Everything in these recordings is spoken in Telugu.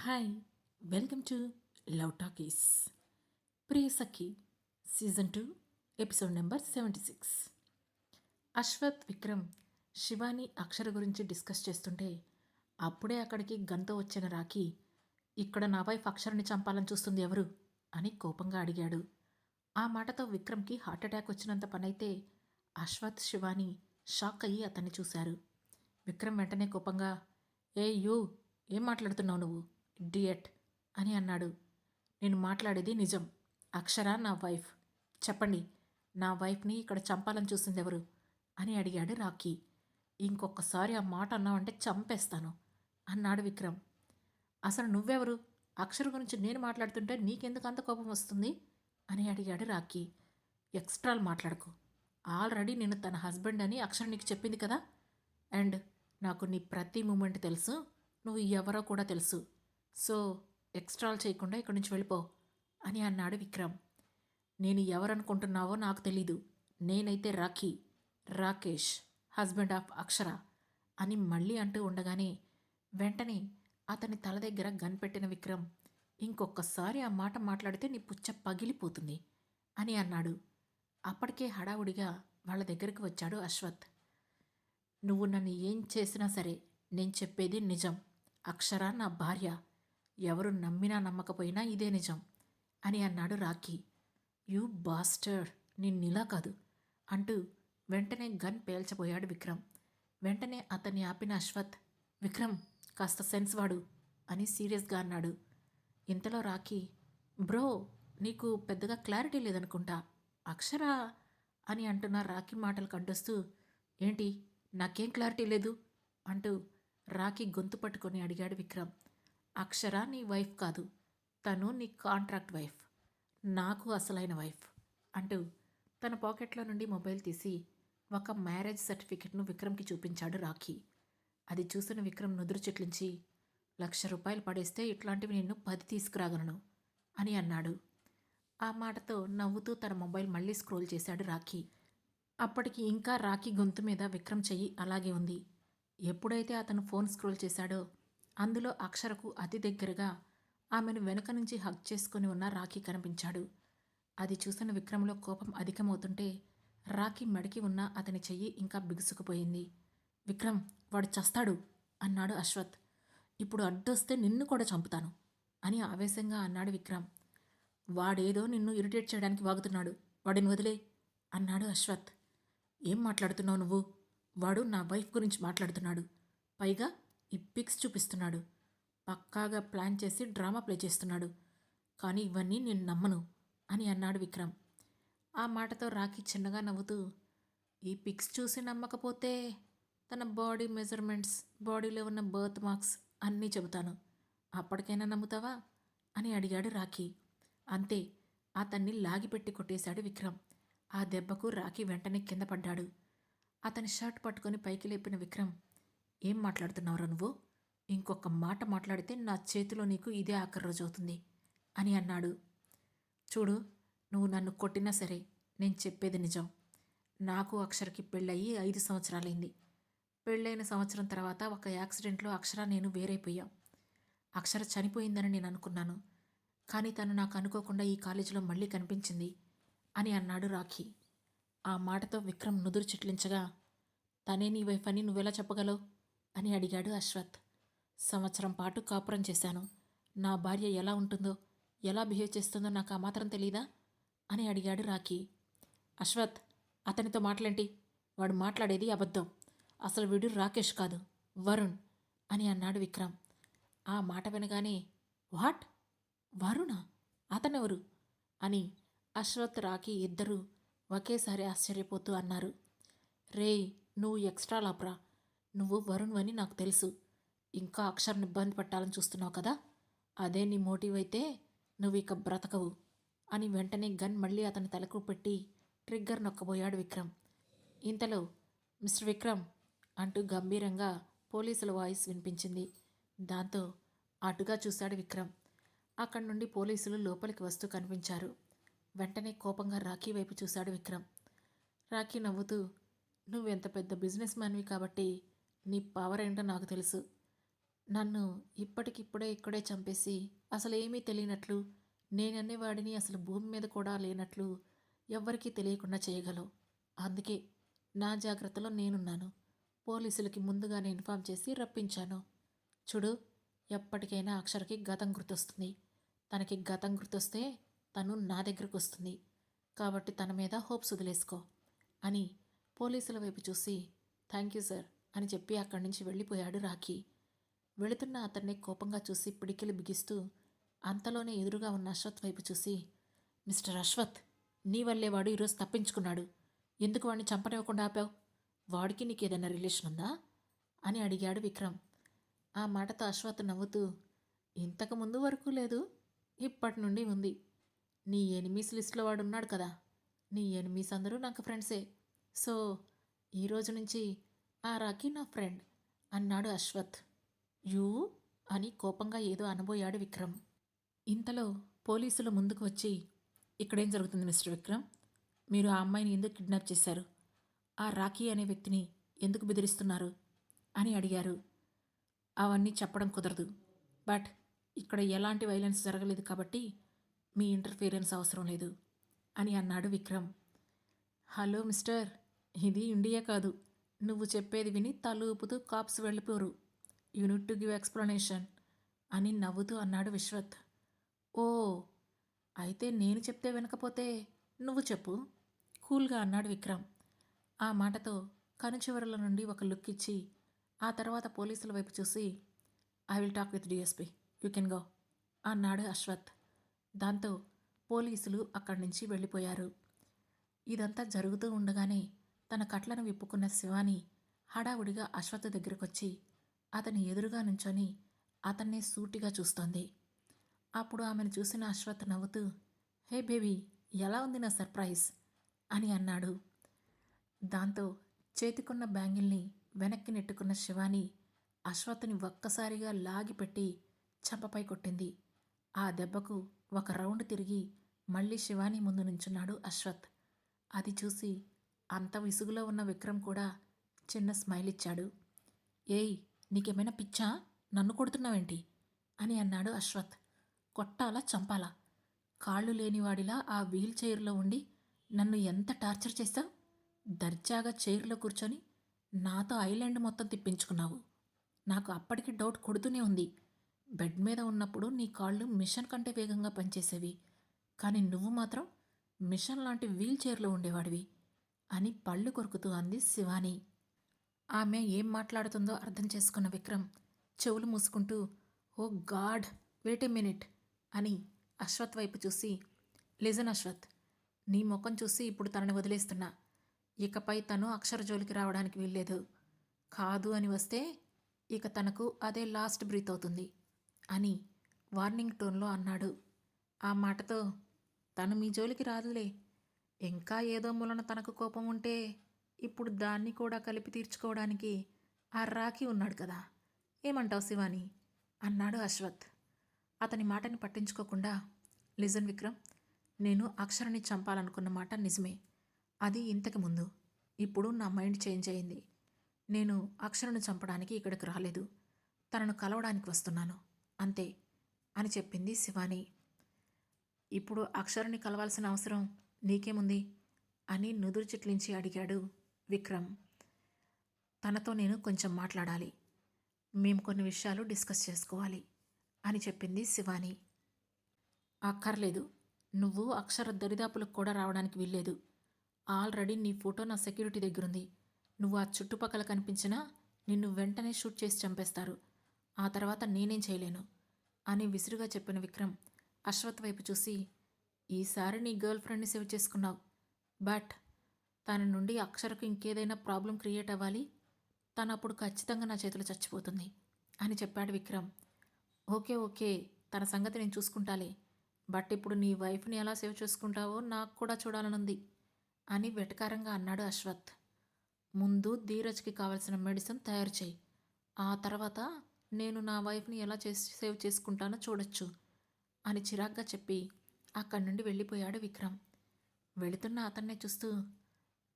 Hi, welcome to love talkies. Priya Sakhi season 2 episode number 76. Ashwath, Vikram Shivani, Akshara గురించి డిస్కస్ చేస్తుంటే అప్పుడే అక్కడికి గన్తో వచ్చిన రాఖీ, ఇక్కడ నా వైఫ్ అక్షరని చంపాలని చూస్తుంది ఎవరు అని కోపంగా అడిగాడు. ఆ మాటతో విక్రమ్కి హార్ట్అటాక్ వచ్చినంత పనైతే అశ్వత్, శివాని షాక్ అయ్యి అతన్ని చూశారు. విక్రమ్ వెంటనే కోపంగా, ఏ యూ, ఏం మాట్లాడుతున్నావు నువ్వు, ఇడియట్ అని అన్నాడు. నేను మాట్లాడేది నిజం. అక్షర నా వైఫ్. చెప్పండి, నా వైఫ్ని ఇక్కడ చంపాలని చూసింది ఎవరు అని అడిగాడు రాఖీ. ఇంకొకసారి ఆ మాట అన్నావంటే చంపేస్తాను అన్నాడు విక్రమ్. అసలు నువ్వెవరు? అక్షర గురించి నేను మాట్లాడుతుంటే నీకెందుకు అంత కోపం వస్తుంది అని అడిగాడు రాఖీ. ఎక్స్ట్రాలు మాట్లాడకు. ఆల్రెడీ నేను తన హస్బెండ్ అని అక్షర నీకు చెప్పింది కదా. అండ్ నాకు నీ ప్రతి మూమెంట్ తెలుసు, నువ్వు ఎవరో కూడా తెలుసు. సో ఎక్స్ట్రాలు చేయకుండా ఇక్కడి నుంచి వెళ్ళిపో అని అన్నాడు విక్రమ్. నేను ఎవరనుకుంటున్నావో నాకు తెలీదు. నేనైతే రాఖీ, రాకేష్, హస్బెండ్ ఆఫ్ అక్షర అని మళ్ళీ అంటూ ఉండగానే వెంటనే అతని తల దగ్గర గన్ పెట్టిన విక్రమ్, ఇంకొకసారి ఆ మాట మాట్లాడితే నీ పుచ్చ పగిలిపోతుంది అని అన్నాడు. అప్పటికే హడావుడిగా వాళ్ళ దగ్గరికి వచ్చాడు అశ్వత్. నువ్వు నన్ను ఏం చేసినా సరే నేను చెప్పేది నిజం. అక్షర నా భార్య. ఎవరు నమ్మినా నమ్మకపోయినా ఇదే నిజం అని అన్నాడు రాఖీ. యూ బాస్టర్డ్, నిన్నిలా కాదు అంటూ వెంటనే గన్ పేల్చబోయాడు విక్రమ్. వెంటనే అతన్ని ఆపిన అశ్వత్, విక్రమ్ కాస్త సెన్స్ వాడు అని సీరియస్గా అన్నాడు. ఇంతలో రాఖీ, బ్రో నీకు పెద్దగా క్లారిటీ లేదనుకుంటా, అక్షర అని అంటున్న రాఖీ మాటలు కడ్డొస్తూ, ఏంటి నాకేం క్లారిటీ లేదు అంటూ రాఖీ గొంతు పట్టుకొని అడిగాడు విక్రమ్. అక్షర నీ వైఫ్ కాదు, తను నీ కాంట్రాక్ట్ వైఫ్, నాకు అసలైన వైఫ్ అంటూ తన పాకెట్లో నుండి మొబైల్ తీసి ఒక మ్యారేజ్ సర్టిఫికెట్ను విక్రమ్కి చూపించాడు రాఖీ. అది చూసిన విక్రమ్ నుదురు చెట్లించి, ₹1,00,000 పడేస్తే ఇట్లాంటివి నేను 10 తీసుకురాగలను అని అన్నాడు. ఆ మాటతో నవ్వుతూ తన మొబైల్ మళ్ళీ స్క్రోల్ చేశాడు రాఖీ. అప్పటికి ఇంకా రాఖీ గొంతు మీద విక్రమ్ చెయ్యి అలాగే ఉంది. ఎప్పుడైతే అతను ఫోన్ స్క్రోల్ చేశాడో అందులో అక్షరకు అతి దగ్గరగా ఆమెను వెనుక నుంచి హగ్ చేసుకుని ఉన్న రాఖీ కనిపించాడు. అది చూసిన విక్రమ్లో కోపం అధికమవుతుంటే రాఖీ మడికి ఉన్న అతని చెయ్యి ఇంకా బిగుసుకుపోయింది. విక్రమ్, వాడు చస్తాడు అన్నాడు అశ్వత్. ఇప్పుడు అడ్డొస్తే నిన్ను కూడా చంపుతాను అని ఆవేశంగా అన్నాడు విక్రమ్. వాడేదో నిన్ను ఇరిటేట్ చేయడానికి వాగుతున్నాడు, వాడిని వదిలే అన్నాడు అశ్వత్. ఏం మాట్లాడుతున్నావు నువ్వు? వాడు నా వైఫ్ గురించి మాట్లాడుతున్నాడు, పైగా ఈ పిక్స్ చూపిస్తున్నాడు. పక్కాగా ప్లాన్ చేసి డ్రామా ప్లే చేస్తున్నాడు. కానీ ఇవన్నీ నేను నమ్మను అని అన్నాడు విక్రమ్. ఆ మాటతో రాఖీ చిన్నగా నవ్వుతూ, ఈ పిక్స్ చూసి నమ్మకపోతే తన బాడీ మెజర్మెంట్స్, బాడీలో ఉన్న బర్త్ మార్క్స్ అన్నీ చెబుతాను, అప్పటికైనా నమ్ముతావా అని అడిగాడు రాఖీ. అంతే, అతన్ని లాగిపెట్టి కొట్టేశాడు విక్రమ్. ఆ దెబ్బకు రాఖీ వెంటనే కింద పడ్డాడు. అతని షర్ట్ పట్టుకొని పైకి లేపిన విక్రమ్, ఏం మాట్లాడుతున్నావురా నువ్వు? ఇంకొక మాట మాట్లాడితే నా చేతిలో నీకు ఇదే ఆఖరి రోజు అవుతుంది అని అన్నాడు. చూడు, నువ్వు నన్ను కొట్టినా సరే నేను చెప్పేది నిజం. నాకు అక్షరకి పెళ్ళయి 5 సంవత్సరాలైంది. పెళ్ళైన సంవత్సరం తర్వాత ఒక యాక్సిడెంట్లో అక్షర నేను వేరైపోయాం. అక్షర చనిపోయిందని నేను అనుకున్నాను, కానీ తను నాకు అనుకోకుండా ఈ కాలేజీలో మళ్ళీ కనిపించింది అని అన్నాడు రాఖీ. ఆ మాటతో విక్రమ్ నుదురు చిట్లించగా, తనే నీ వైఫ్ అని నువ్వెలా చెప్పగలవు అని అడిగాడు అశ్వత్. సంవత్సరం పాటు కాపురం చేశాను. నా భార్య ఎలా ఉంటుందో, ఎలా బిహేవ్ చేస్తుందో నాకు ఆ మాత్రం తెలీదా అని అడిగాడు రాఖీ. అశ్వత్, అతనితో మాట్లాంటి, వాడు మాట్లాడేది అబద్ధం. అసలు వీడు రాకేష్ కాదు, వరుణ్ అని అన్నాడు విక్రమ్. ఆ మాట వినగానే, వాట్, వరుణా? అతనెవరు అని అశ్వత్, రాఖీ ఇద్దరూ ఒకేసారి ఆశ్చర్యపోతూ అన్నారు. రేయ్, నువ్వు ఎక్స్ట్రా లాప్రా. నువ్వు వరుణ్ అని నాకు తెలుసు. ఇంకా అక్షర్ని ఇబ్బంది పెట్టాలని చూస్తున్నావు కదా, అదే నీ మోటివ్ అయితే నువ్వు ఇక బ్రతకవు అని వెంటనే గన్ మళ్ళీ అతని తలకు పెట్టి ట్రిగ్గర్ నొక్కబోయాడు విక్రమ్. ఇంతలో, మిస్టర్ విక్రమ్ అంటూ గంభీరంగా పోలీసుల వాయిస్ వినిపించింది. దాంతో అటుగా చూశాడు విక్రమ్. అక్కడి నుండి పోలీసులు లోపలికి వస్తూ కనిపించారు. వెంటనే కోపంగా రాఖీ వైపు చూశాడు విక్రమ్. రాఖీ నవ్వుతూ, నువ్వెంత పెద్ద బిజినెస్ మ్యాన్వి కాబట్టి నీ పవర్ ఏంటో నాకు తెలుసు. నన్ను ఇప్పటికిప్పుడే ఇక్కడే చంపేసి అసలేమీ తెలియనట్లు, నేననేవాడిని అసలు భూమి మీద కూడా లేనట్లు ఎవ్వరికీ తెలియకుండా చేయగలవు. అందుకే నా జాగ్రత్తలో నేనున్నాను. పోలీసులకి ముందుగానే ఇన్ఫార్మ్ చేసి రప్పించాను. చూడు, ఎప్పటికైనా అక్షరకి గతం గుర్తొస్తుంది. తనకి గతం గుర్తొస్తే తను నా దగ్గరకు వస్తుంది. కాబట్టి తన మీద హోప్స్ వదిలేసుకో అని పోలీసుల వైపు చూసి థ్యాంక్ యూ సార్ అని చెప్పి అక్కడి నుంచి వెళ్ళిపోయాడు రాఖీ. వెళుతున్న అతన్ని కోపంగా చూసి పిడికిలు బిగిస్తూ అంతలోనే ఎదురుగా ఉన్న అశ్వత్ వైపు చూసి, మిస్టర్ అశ్వత్, నీ వల్లే వాడు ఈరోజు తప్పించుకున్నాడు. ఎందుకు వాడిని చంపనివ్వకుండా ఆపావు? వాడికి నీకేదైనా రిలేషన్ ఉందా అని అడిగాడు విక్రమ్. ఆ మాటతో అశ్వత్ నవ్వుతూ, ఇంతకు ముందు వరకు లేదు, ఇప్పటి నుండి ఉంది. నీ ఎనిమీస్ లిస్ట్లో వాడు ఉన్నాడు కదా. నీ ఎనిమీస్ అందరూ నాకు ఫ్రెండ్సే. సో ఈరోజు నుంచి ఆ రాఖీ నా ఫ్రెండ్ అన్నాడు అశ్వత్. యూ అని కోపంగా ఏదో అనబోయాడు విక్రమ్. ఇంతలో పోలీసులు ముందుకు వచ్చి, ఇక్కడేం జరుగుతుంది మిస్టర్ విక్రమ్? మీరు ఆ అమ్మాయిని ఎందుకు కిడ్నాప్ చేశారు? ఆ రాఖీ అనే వ్యక్తిని ఎందుకు బెదిరిస్తున్నారు అని అడిగారు. అవన్నీ చెప్పడం కుదరదు. బట్ ఇక్కడ ఎలాంటి వైలెన్స్ జరగలేదు కాబట్టి మీ ఇంటర్ఫీరెన్స్ అవసరం లేదు అని అన్నాడు విక్రమ్. హలో మిస్టర్, ఇది ఇండియా కాదు. నువ్వు చెప్పేది విని తలూపుతూ కాప్స్ వెళ్ళిపోరు. యూనిట్ టు గివ్ ఎక్స్ప్లెనేషన్ అని నవ్వుతూ అన్నాడు విశ్వత్. ఓ, అయితే నేను చెప్తే వినకపోతే నువ్వు చెప్పు కూల్గా అన్నాడు విక్రమ్. ఆ మాటతో కనుచివరల నుండి ఒక లుక్ ఇచ్చి ఆ తర్వాత పోలీసుల వైపు చూసి, I will talk with DSP, you can go అన్నాడు అశ్వత్. దాంతో పోలీసులు అక్కడి నుంచి వెళ్ళిపోయారు. ఇదంతా జరుగుతూ ఉండగానే తన కట్లను విప్పుకున్న శివాని హడావుడిగా అశ్వత్ దగ్గరకొచ్చి అతని ఎదురుగా నుంచొని అతన్నే సూటిగా చూస్తోంది. అప్పుడు ఆమెను చూసిన అశ్వత్ నవ్వుతూ, హే బేబీ, ఎలా ఉంది నా సర్ప్రైజ్ అని అన్నాడు. దాంతో చేతికున్న బ్యాంగిల్ని వెనక్కి నెట్టుకున్న శివాని అశ్వత్ని ఒక్కసారిగా లాగిపెట్టి చెంపపై కొట్టింది. ఆ దెబ్బకు ఒక రౌండ్ తిరిగి మళ్ళీ శివాని ముందు నుంచున్నాడు అశ్వత్. అది చూసి అంత విసుగులో ఉన్న విక్రమ్ కూడా చిన్న స్మైల్ ఇచ్చాడు. ఏయ్, నీకేమైనా పిచ్చా? నన్ను కొడుతున్నావేంటి అని అన్నాడు అశ్వత్. కొట్టాలా చంపాలా? కాళ్ళు లేనివాడిలా ఆ వీల్ చైర్లో ఉండి నన్ను ఎంత టార్చర్ చేశావు? దర్జాగా చైర్లో కూర్చొని నాతో ఐలాండ్ మొత్తం తిప్పించుకున్నావు. నాకు అప్పటికి డౌట్ కొడుతూనే ఉంది. బెడ్ మీద ఉన్నప్పుడు నీ కాళ్ళు మిషన్ కంటే వేగంగా పనిచేసేవి, కానీ నువ్వు మాత్రం మిషన్ లాంటి వీల్ చైర్లో ఉండేవాడివి అని పళ్ళు కొరుకుతూ అంది శివాని. ఆమె ఏం మాట్లాడుతుందో అర్థం చేసుకున్న విక్రమ్ చెవులు మూసుకుంటూ, ఓ గాడ్, వెయిట్ ఎ మినిట్ అని అశ్వత్ వైపు చూసి, లిజన్ అశ్వత్, నీ ముఖం చూసి ఇప్పుడు తనని వదిలేస్తున్నా. ఇకపై తను అక్షర జోలికి రావడానికి వీల్లేదు. కాదు అని వస్తే ఇక తనకు అదే లాస్ట్ బ్రీత్ అవుతుంది అని వార్నింగ్ టోన్లో అన్నాడు. ఆ మాటతో, తను మీ జోలికి రాదులే. ఇంకా ఏదో మూలన తనకు కోపం ఉంటే ఇప్పుడు దాన్ని కూడా కలిపి తీర్చుకోవడానికి ఆ రాఖీ ఉన్నాడు కదా. ఏమంటావు శివాని అన్నాడు అశ్వత్. అతని మాటని పట్టించుకోకుండా, లిజన్ విక్రమ్, నేను అక్షరని చంపాలనుకున్న మాట నిజమే. అది ఇంతకు ముందు. ఇప్పుడు నా మైండ్ చేంజ్ అయింది. నేను అక్షరను చంపడానికి ఇక్కడికి రాలేదు, తనను కలవడానికి వస్తున్నాను అంతే అని చెప్పింది శివాని. ఇప్పుడు అక్షరని కలవాల్సిన అవసరం నీకేముంది అని నుదురు చిట్లించి అడిగాడు విక్రమ్. తనతో నేను కొంచెం మాట్లాడాలి, మేము కొన్ని విషయాలు డిస్కస్ చేసుకోవాలి అని చెప్పింది శివాని. అక్కర్లేదు, నువ్వు అక్షర దరిదాపులకు కూడా రావడానికి వీల్లేదు. ఆల్రెడీ నీ ఫోటో నా సెక్యూరిటీ దగ్గరుంది. నువ్వు ఆ చుట్టుపక్కల కనిపించినా నిన్ను వెంటనే షూట్ చేసి చంపేస్తారు. ఆ తర్వాత నేనేం చేయలేను అని విసురుగా చెప్పిన విక్రమ్ అశ్వత్ వైపు చూసి, ఈసారి నీ గర్ల్ ఫ్రెండ్ని సేవ్ చేసుకున్నావు, బట్ తన నుండి అక్షరకు ఇంకేదైనా ప్రాబ్లం క్రియేట్ అవ్వాలి, తను అప్పుడు ఖచ్చితంగా నా చేతిలో చచ్చిపోతుంది అని చెప్పాడు విక్రమ్. ఓకే ఓకే, తన సంగతి నేను చూసుకుంటాలే, బట్ ఇప్పుడు నీ వైఫ్ని ఎలా సేవ్ చేసుకుంటావో నాకు కూడా చూడాలనుంది అని వెటకారంగా అన్నాడు అశ్వత్. ముందు ధీరజ్కి కావలసిన మెడిసిన్ తయారు చేయి, ఆ తర్వాత నేను నా వైఫ్ని ఎలా సేవ్ చేసుకుంటానో చూడొచ్చు అని చిరాగ్గా చెప్పి అక్కడి నుండి వెళ్ళిపోయాడు విక్రమ్. వెళుతున్న అతన్నే చూస్తూ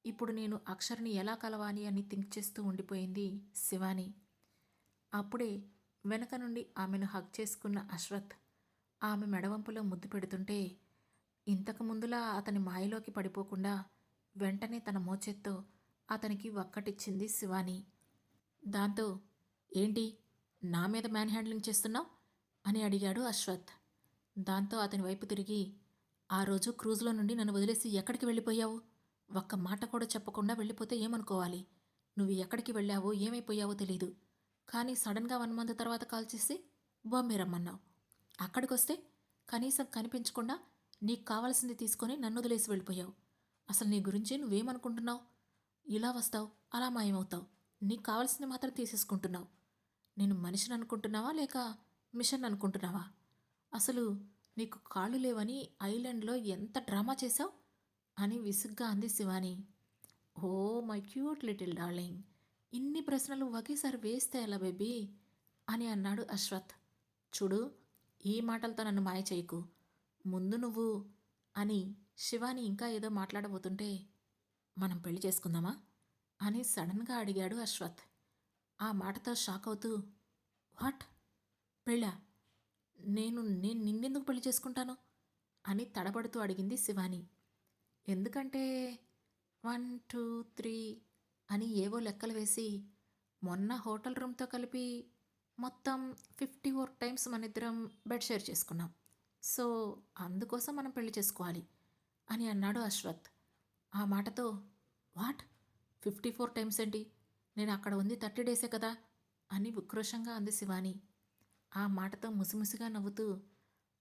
ఇప్పుడు నేను అక్షర్ని ఎలా కలవాలి అని థింక్ చేస్తూ ఉండిపోయింది శివాని. అప్పుడే వెనక నుండి ఆమెను హగ్ చేసుకున్న అశ్వత్ ఆమె మెడవంపులో ముద్దు పెడుతుంటే ఇంతకు ముందులా అతని మాయలోకి పడిపోకుండా వెంటనే తన మోచేత్తో అతనికి వక్కటిచ్చింది శివాని. దాంతో ఏంటి నా మీద మ్యాన్ హ్యాండ్లింగ్ చేస్తున్నావు అని అడిగాడు అశ్వత్. దాంతో అతని వైపు తిరిగి ఆ రోజు క్రూజ్లో నుండి నన్ను వదిలేసి ఎక్కడికి వెళ్ళిపోయావు? ఒక్క మాట కూడా చెప్పకుండా వెళ్ళిపోతే ఏమనుకోవాలి? నువ్వు ఎక్కడికి వెళ్ళావో ఏమైపోయావో తెలీదు. కానీ సడన్గా 1 మంత్ తర్వాత కాల్ చేసి బాంబే రమ్మన్నావు. అక్కడికొస్తే కనీసం కనిపించకుండా నీకు కావాల్సింది తీసుకొని నన్ను వదిలేసి వెళ్ళిపోయావు. అసలు నీ గురించి నువ్వేమనుకుంటున్నావు? ఇలా వస్తావు, అలా మాయమవుతావు. నీకు కావాల్సింది మాత్రం తీసేసుకుంటున్నావు. నేను మనిషిని అనుకుంటున్నావా లేక మిషన్ అనుకుంటున్నావా? అసలు నీకు కాళ్ళు లేవని ఐలాండ్లో ఎంత డ్రామా చేశావు అని విసుగ్గా అంది Shivani. Oh my cute little darling, ఇన్ని ప్రశ్నలు ఒకేసారి వేస్తే ఎలా బేబీ అని అన్నాడు అశ్వత్. చూడు, ఈ మాటలతో నన్ను మాయ చేయకు. ముందు నువ్వు అని శివాని ఇంకా ఏదో మాట్లాడబోతుంటే మనం పెళ్లి చేసుకుందామా అని సడన్గా అడిగాడు అశ్వత్. ఆ మాటతో షాక్ అవుతూ వాట్, పెళ్ళా? నేను నేను నిన్నెందుకు పెళ్లి చేసుకుంటాను అని తడబడుతూ అడిగింది శివాని. ఎందుకంటే 1 2 3 అని ఏవో లెక్కలు వేసి మొన్న హోటల్ రూమ్తో కలిపి మొత్తం 54 టైమ్స్ మనిద్దరం బెడ్ షేర్ చేసుకున్నాం. సో అందుకోసం మనం పెళ్లి చేసుకోవాలి అని అన్నాడు అశ్వత్. ఆ మాటతో వాట్, 54 టైమ్స్ ఏంటి? నేను అక్కడ ఉంది 30 డేసే కదా అని ఉక్రోషంగా అంది శివాని. ఆ మాటతో ముసిముసిగా నవ్వుతూ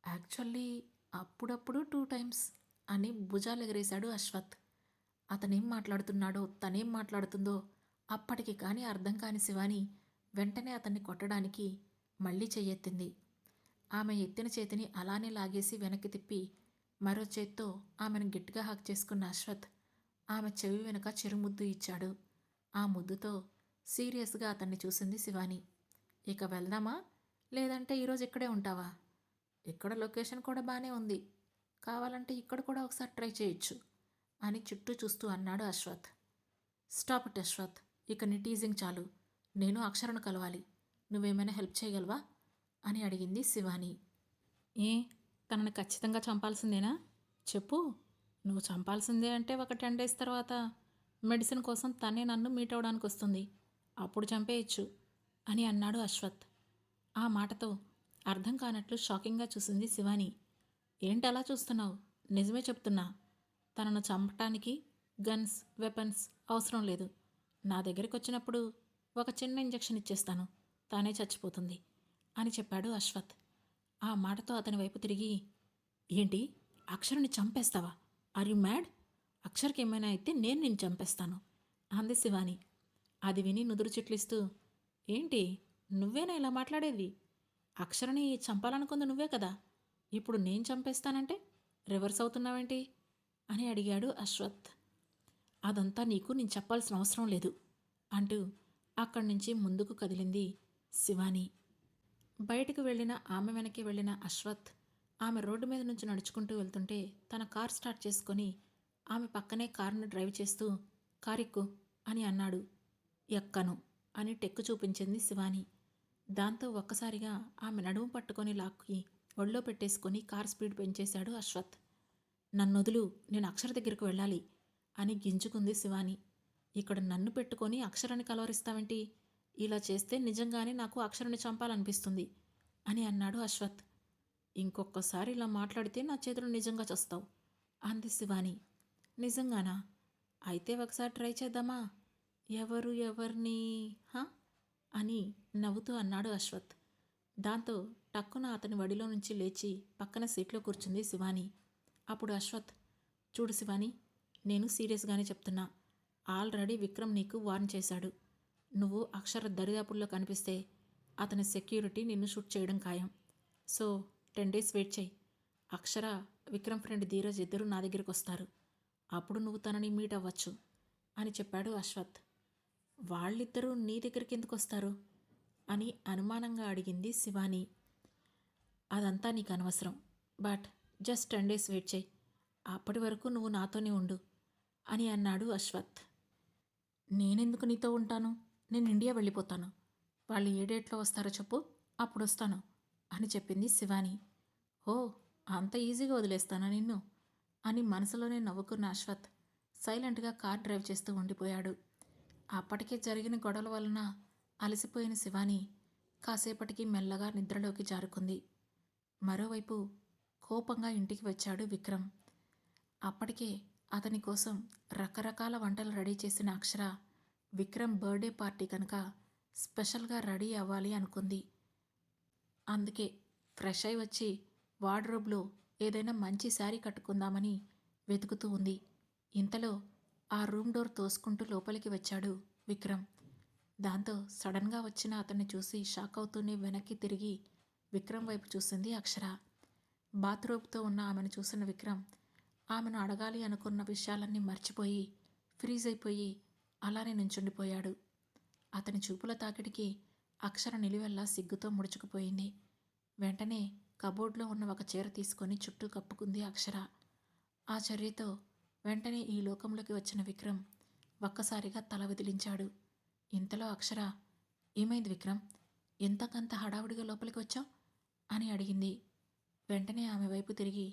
యాక్చువల్లీ అప్పుడప్పుడు 2 టైమ్స్ అని భుజాలు ఎగరేశాడు అశ్వత్. అతనేం మాట్లాడుతున్నాడో తనేం మాట్లాడుతుందో అప్పటికి కానీ అర్థం కాని శివాని వెంటనే అతన్ని కొట్టడానికి మళ్ళీ చెయ్యెత్తింది. ఆమె ఎత్తిన చేతిని అలానే లాగేసి వెనక్కి తిప్పి మరో చేత్తో ఆమెను గట్టిగా హాక్ చేసుకున్న అశ్వత్ ఆమె చెవి వెనుక చిరుముద్దు ఇచ్చాడు. ఆ ముద్దుతో సీరియస్గా అతన్ని చూసింది శివాని. ఇక వెళ్దామా లేదంటే ఈరోజు ఇక్కడే ఉంటావా? ఇక్కడ లొకేషన్ కూడా బాగానే ఉంది, కావాలంటే ఇక్కడ కూడా ఒకసారి ట్రై చేయొచ్చు అని చుట్టూ చూస్తూ అన్నాడు అశ్వత్. స్టాప్ ఇట్ అశ్వత్, ఇక నీ టీజింగ్ చాలు. నేను అక్షరను కలవాలి. నువ్వేమైనా హెల్ప్ చేయగలవా అని అడిగింది శివాని. ఏ, తనని ఖచ్చితంగా చంపాల్సిందేనా? చెప్పు. నువ్వు చంపాల్సిందే అంటే ఒక 10 డేస్ తర్వాత మెడిసిన్ కోసం తనే నన్ను మీట్ అవడానికి వస్తుంది, అప్పుడు చంపేయచ్చు అని అన్నాడు అశ్వత్. ఆ మాటతో అర్థం కానట్లు షాకింగ్గా చూసింది శివాని. ఏంటలా చూస్తున్నావు? నిజమే చెప్తున్నా. తనను చంపటానికి గన్స్ వెపన్స్ అవసరం లేదు. నా దగ్గరికి వచ్చినప్పుడు ఒక చిన్న ఇంజెక్షన్ ఇచ్చేస్తాను, తానే చచ్చిపోతుంది అని చెప్పాడు అశ్వత్. ఆ మాటతో అతని వైపు తిరిగి ఏంటి, అక్షర్ని చంపేస్తావా? Are you mad? అక్షర్కి ఏమైనా అయితే నేను నిన్ను చంపేస్తాను అంది శివాని. అది విని నుదురు చిట్లిస్తూ ఏంటి, నువ్వేనా ఇలా మాట్లాడేది? అక్షరని చంపాలనుకుంది నువ్వే కదా, ఇప్పుడు నేను చంపేస్తానంటే రివర్స్ అవుతున్నావేంటి అని అడిగాడు అశ్వత్. అదంతా నీకు నేను చెప్పాల్సిన అవసరం లేదు అంటూ అక్కడి నుంచి ముందుకు కదిలింది శివాని. బయటకు వెళ్ళిన ఆమె వెనక్కి వెళ్ళిన అశ్వత్ ఆమె రోడ్డు మీద నుంచి నడుచుకుంటూ వెళ్తుంటే తన కార్ స్టార్ట్ చేసుకొని ఆమె పక్కనే కారును డ్రైవ్ చేస్తూ కారెక్కు అని అన్నాడు. ఎక్కను అని టెక్కు చూపించింది శివాని. దాంతో ఒక్కసారిగా ఆమె నడుము పట్టుకొని లాక్కి ఒళ్ళో పెట్టేసుకొని కార్ స్పీడ్ పెంచేశాడు అశ్వత్. నన్నొదులు, నేను అక్షర దగ్గరికి వెళ్ళాలి అని గింజుకుంది శివాని. ఇక్కడ నన్ను పెట్టుకొని అక్షరాన్ని కలవరిస్తావేంటి? ఇలా చేస్తే నిజంగానే నాకు అక్షరాన్ని చంపాలనిపిస్తుంది అని అన్నాడు అశ్వత్. ఇంకొకసారి ఇలా మాట్లాడితే నా చేతులు నిజంగా చస్తావు అంది శివాని. నిజంగానా? అయితే ఒకసారి ట్రై చేద్దామా? ఎవరిని హా అని నవ్వుతూ అన్నాడు అశ్వత్. దాంతో టక్కున అతని వడిలో నుంచి లేచి పక్కన సీట్లో కూర్చుంది శివాని. అప్పుడు అశ్వత్, చూడు శివాని, నేను సీరియస్గానే చెప్తున్నా. ఆల్రెడీ విక్రమ్ నీకు వార్న్ చేశాడు. నువ్వు అక్షర దరిదాపుల్లో కనిపిస్తే అతని సెక్యూరిటీ నిన్ను షూట్ చేయడం ఖాయం. సో 10 డేస్ వెయిట్ చేయి. అక్షర, విక్రమ్ ఫ్రెండ్ ధీరజ్ ఇద్దరు నా దగ్గరికి వస్తారు. అప్పుడు నువ్వు తనని మీట్ అవ్వచ్చు అని చెప్పాడు అశ్వత్. వాళ్ళిద్దరూ నీ దగ్గరికి ఎందుకు వస్తారు అని అనుమానంగా అడిగింది శివాని. అదంతా నీకు అనవసరం, బట్ జస్ట్ 10 డేస్ వెయిట్ చేయి. అప్పటి వరకు నువ్వు నాతోనే ఉండు అని అన్నాడు అశ్వత్. నేనెందుకు నీతో ఉంటాను? నేను ఇండియా వెళ్ళిపోతాను. వాళ్ళు ఏ డేట్లో వస్తారో చెప్పు, అప్పుడొస్తాను అని చెప్పింది శివాని. ఓ, అంత ఈజీగా వదిలేస్తానా నిన్ను అని మనసులోనే నవ్వుకున్న అశ్వత్ సైలెంట్గా కార్ డ్రైవ్ చేస్తూ ఉండిపోయాడు. అప్పటికే జరిగిన గొడవల వలన అలసిపోయిన శివాని కాసేపటికి మెల్లగా నిద్రలోకి జారుకుంది. మరోవైపు కోపంగా ఇంటికి వచ్చాడు విక్రమ్. అప్పటికే అతని కోసం రకరకాల వంటలు రెడీ చేసిన అక్షర విక్రమ్ బర్త్డే పార్టీ కనుక స్పెషల్గా రెడీ అవ్వాలి అనుకుంది. అందుకే ఫ్రెష్ అయి వచ్చి వార్డ్రోబ్లో ఏదైనా మంచి శారీ కట్టుకుందామని వెతుకుతూ ఉంది. ఇంతలో ఆ రూమ్ డోర్ తోసుకుంటూ లోపలికి వచ్చాడు విక్రమ్. దాంతో సడన్గా వచ్చిన అతన్ని చూసి షాక్ అవుతూనే వెనక్కి తిరిగి విక్రమ్ వైపు చూసింది అక్షర. బాత్రూబ్తో ఉన్న ఆమెను చూసిన విక్రమ్ ఆమెను అడగాలి అనుకున్న విషయాలన్నీ మర్చిపోయి ఫ్రీజ్ అయిపోయి అలానే నుంచుండిపోయాడు. అతని చూపుల తాకిడికి అక్షర నిలువెల్లా సిగ్గుతో ముడుచుకుపోయింది. వెంటనే కబోర్డ్లో ఉన్న ఒక చీర తీసుకొని చుట్టూ కప్పుకుంది అక్షర. ఆ చర్యతో వెంటనే ఈ లోకంలోకి వచ్చిన విక్రమ్ ఒక్కసారిగా తల విదిలించాడు. ఇంతలో అక్షర, ఏమైంది విక్రమ్, ఎంతకంత హడావుడిగా లోపలికి వచ్చావు అని అడిగింది. వెంటనే ఆమె వైపు తిరిగి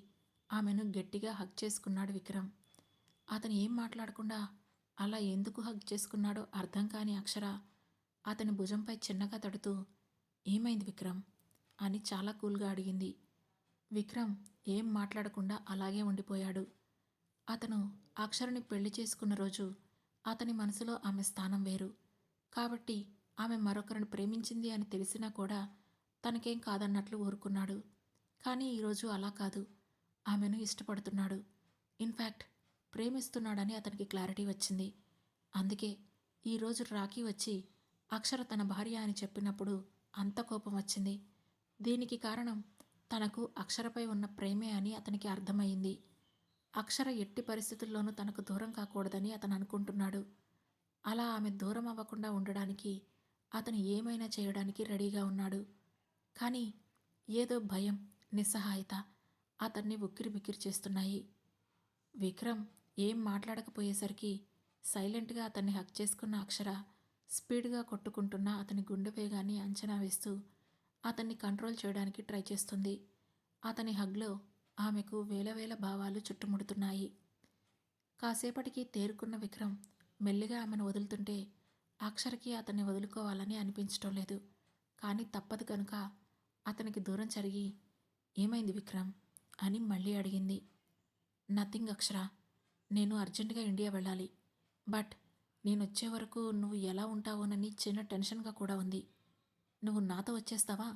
ఆమెను గట్టిగా హగ్ చేసుకున్నాడు విక్రమ్. అతను ఏం మాట్లాడకుండా అలా ఎందుకు హగ్ చేసుకున్నాడో అర్థం కాని అక్షర అతని భుజంపై చిన్నగా తడుతూ, ఏమైంది విక్రమ్ అని చాలా కూల్గా అడిగింది. విక్రమ్ ఏం మాట్లాడకుండా అలాగే ఉండిపోయాడు. అతను అక్షరని పెళ్లి చేసుకున్న రోజు అతని మనసులో ఆమె స్థానం వేరు. కాబట్టి ఆమె మరొకరిని ప్రేమించింది అని తెలిసినా కూడా తనకేం కాదన్నట్లు ఊరుకున్నాడు. కానీ ఈరోజు అలా కాదు. ఆమెను ఇష్టపడుతున్నాడు. ఇన్ఫ్యాక్ట్ ప్రేమిస్తున్నాడని అతనికి క్లారిటీ వచ్చింది. అందుకే ఈరోజు రాఖీ వచ్చి అక్షర తన భార్య అని చెప్పినప్పుడు అంత కోపం వచ్చింది. దీనికి కారణం తనకు అక్షరపై ఉన్న ప్రేమే అని అతనికి అర్థమైంది. అక్షర ఎట్టి పరిస్థితుల్లోనూ తనకు దూరం కాకూడదని అతను అనుకుంటున్నాడు. అలా ఆమె దూరం అవ్వకుండా ఉండడానికి అతను ఏమైనా చేయడానికి రెడీగా ఉన్నాడు. కానీ ఏదో భయం, నిస్సహాయత అతన్ని ఉక్కిరిబిక్కిరి చేస్తున్నాయి. విక్రమ్ ఏం మాట్లాడకపోయేసరికి సైలెంట్గా అతన్ని హక్ చేసుకున్న అక్షర స్పీడ్గా కొట్టుకుంటున్న అతని గుండె వేగాన్ని అంచనా వేస్తూ అతన్ని కంట్రోల్ చేయడానికి ట్రై చేస్తుంది. అతని హగ్లో ఆమెకు వేల భావాలు చుట్టుముడుతున్నాయి. కాసేపటికి తేరుకున్న విక్రమ్ మెల్లిగా ఆమెను వదులుతుంటే అక్షరకి అతన్ని వదులుకోవాలని అనిపించటం లేదు. కానీ తప్పదు కనుక అతనికి దూరం జరిగి, ఏమైంది విక్రమ్ అని మళ్ళీ అడిగింది. నథింగ్ అక్షర, నేను అర్జెంటుగా ఇండియా వెళ్ళాలి. బట్ నేను వచ్చే వరకు నువ్వు ఎలా ఉంటావోనని చిన్న టెన్షన్గా కూడా ఉంది. నువ్వు నాతో వచ్చేస్తావా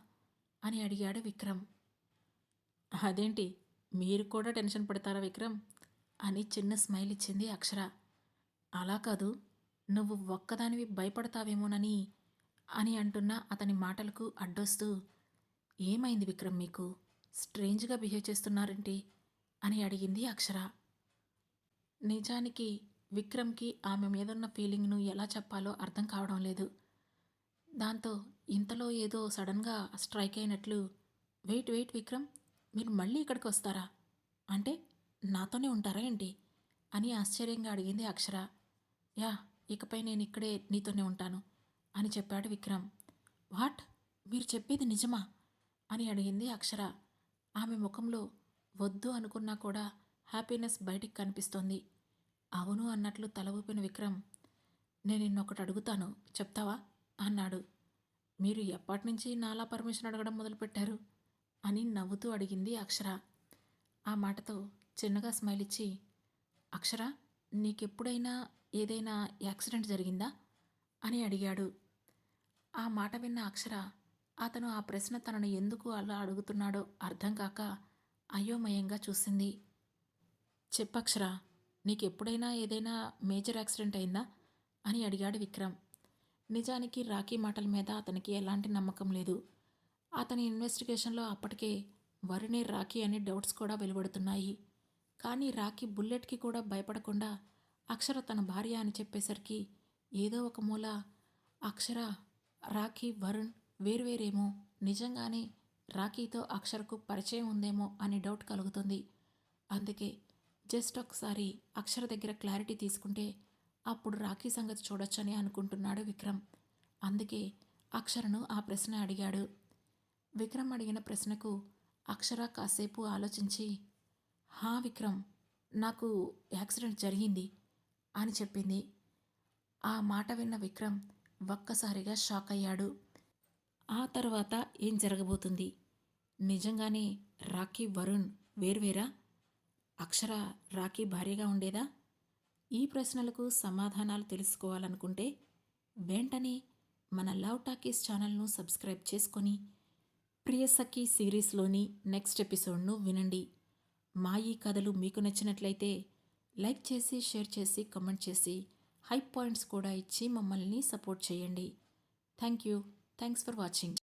అని అడిగాడు విక్రమ్. అదేంటి, మీరు కూడా టెన్షన్ పడతారా విక్రమ్ అని చిన్న స్మైల్ ఇచ్చింది అక్షర. అలా కాదు, నువ్వు ఒక్కదానివి భయపడతావేమోనని అని అంటున్న అతని మాటలకు అడ్డొస్తూ, ఏమైంది విక్రమ్, మీకు స్ట్రేంజ్గా బిహేవ్ చేస్తున్నారేంటి అని అడిగింది అక్షర. నిజానికి విక్రమ్కి ఆమె మీదున్న ఫీలింగ్ను ఎలా చెప్పాలో అర్థం కావడం లేదు. దాంతో ఇంతలో ఏదో సడన్గా స్ట్రైక్ అయినట్లు, వెయిట్ విక్రమ్, మీరు మళ్ళీ ఇక్కడికి వస్తారా, అంటే నాతోనే ఉంటారా ఏంటి అని ఆశ్చర్యంగా అడిగింది అక్షర. యా, ఇకపై నేను ఇక్కడే నీతోనే ఉంటాను అని చెప్పాడు విక్రమ్. వాట్, మీరు చెప్పేది నిజమా అని అడిగింది అక్షర. ఆమె ముఖంలో వద్దు అనుకున్నా కూడా హ్యాపీనెస్ బయటికి కనిపిస్తోంది. అవును అన్నట్లు తల ఊపిన విక్రమ్, నేను నిన్నొకటి అడుగుతాను, చెప్తావా అన్నాడు. మీరు ఎప్పటినుంచి నాలా పర్మిషన్ అడగడం మొదలుపెట్టారు అని నవ్వుతూ అడిగింది అక్షర. ఆ మాటతో చిన్నగా స్మైల్ ఇచ్చి, అక్షర, నీకెప్పుడైనా ఏదైనా యాక్సిడెంట్ జరిగిందా అని అడిగాడు. ఆ మాట విన్న అక్షర అతను ఆ ప్రశ్న తనను ఎందుకు అలా అడుగుతున్నాడో అర్థం కాక అయోమయంగా చూసింది. చెప్పక్షర, నీకెప్పుడైనా ఏదైనా మేజర్ యాక్సిడెంట్ అయిందా అని అడిగాడు విక్రమ్. నిజానికి రాఖీ మాటల మీద అతనికి ఎలాంటి నమ్మకం లేదు. అతని ఇన్వెస్టిగేషన్లో అప్పటికే వరుణే రాఖీ అనే డౌట్స్ కూడా వెలువడుతున్నాయి. కానీ రాఖీ బుల్లెట్కి కూడా భయపడకుండా అక్షర తన భార్య అని చెప్పేసరికి ఏదో ఒక మూల అక్షర, రాఖీ, వరుణ్ వేరువేరేమో, నిజంగానే రాఖీతో అక్షరకు పరిచయం ఉందేమో అని డౌట్ కలుగుతుంది. అందుకే జస్ట్ ఒకసారి అక్షర దగ్గర క్లారిటీ తీసుకుంటే అప్పుడు రాఖీ సంగతి చూడొచ్చని అనుకుంటున్నాడు విక్రమ్. అందుకే అక్షరను ఆ ప్రశ్న అడిగాడు. విక్రమ్ అడిగిన ప్రశ్నకు అక్షర కాసేపు ఆలోచించి, హా విక్రమ్, నాకు యాక్సిడెంట్ జరిగింది అని చెప్పింది. ఆ మాట విన్న విక్రమ్ ఒక్కసారిగా షాక్ అయ్యాడు. ఆ తర్వాత ఏం జరగబోతుంది? నిజంగానే రాఖీ వరుణ్ వేర్వేరా? అక్షర రాఖీ భార్యగా ఉండేదా? ఈ ప్రశ్నలకు సమాధానాలు తెలుసుకోవాలనుకుంటే వెంటనే మన లవ్ టాకీస్ ఛానల్ను సబ్స్క్రైబ్ చేసుకొని ప్రియసఖి సిరీస్లోని నెక్స్ట్ ఎపిసోడ్ను వినండి. మా ఈ కథలు మీకు నచ్చినట్లయితే లైక్ చేసి, షేర్ చేసి, కమెంట్ చేసి, హై పాయింట్స్ కూడా ఇచ్చి మమ్మల్ని సపోర్ట్ చేయండి. Thank you. Thanks for watching.